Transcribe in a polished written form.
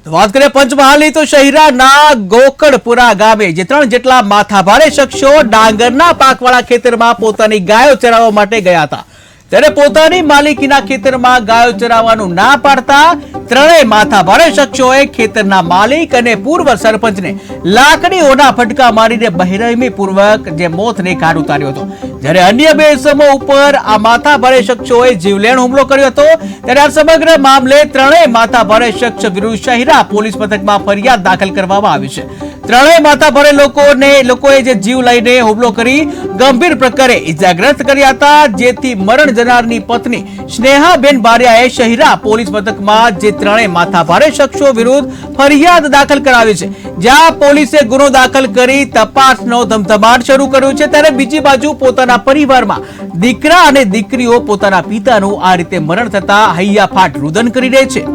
વાત કરીએ પંચમહાલની તો શહેરાના ગોકળપુરા ગામે જે 3 જેટલા માથાભારે શખ્સો ડાંગરના પાકવાળા ખેતરમાં પોતાની ગાયો ચરાવવા માટે ગયા હતા, ત્યારે પોતાની માલિકીના ખેતરમાં ગાયો ચરાવવાનું ના પાડતા ત્રણેય માથાભારે શખ્સોએ ખેતરના માલિક અને પૂર્વ સરપંચને લાકડીઓના ફટકા મારીને બહેરમીપૂર્વક જે મોતને ઘાટ ઉતાર્યો હતો, જ્યારે અન્ય 2 ઇસમો ઉપર આ માથાભારે શખ્સોએ જીવલેણ હુમલો કર્યો હતો। ત્યારે આ સમગ્ર મામલે ત્રણેય માથાભારે શખ્સ વિરુદ્ધ શહેરા પોલીસ મથકમાં ફરિયાદ દાખલ કરવામાં આવી છે। ત્રણેય માથાભારે લોકોએ જે જીવ લઈને હુમલો કરી ગંભીર પ્રકારે ઇજાગ્રસ્ત કર્યા હતા, જેથી મરણ જનારની પત્ની સ્નેહાબેન બારિયાએ શહેરા પોલીસ મથકમાં જે ત્રણેય માથાભારે શખ્સો વિરુદ્ધ ફરિયાદ દાખલ કરાવી છે, જ્યાં પોલીસે ગુનો દાખલ કરી તપાસનો ધમધમાટ શરૂ કર્યો છે। ત્યારે બીજી બાજુ પોતાના પરિવારમાં દીકરા અને દીકરીઓ પોતાના પિતાનું આ રીતે મરણ થતા હૈયાફાટ રુદન કરી રહે છે।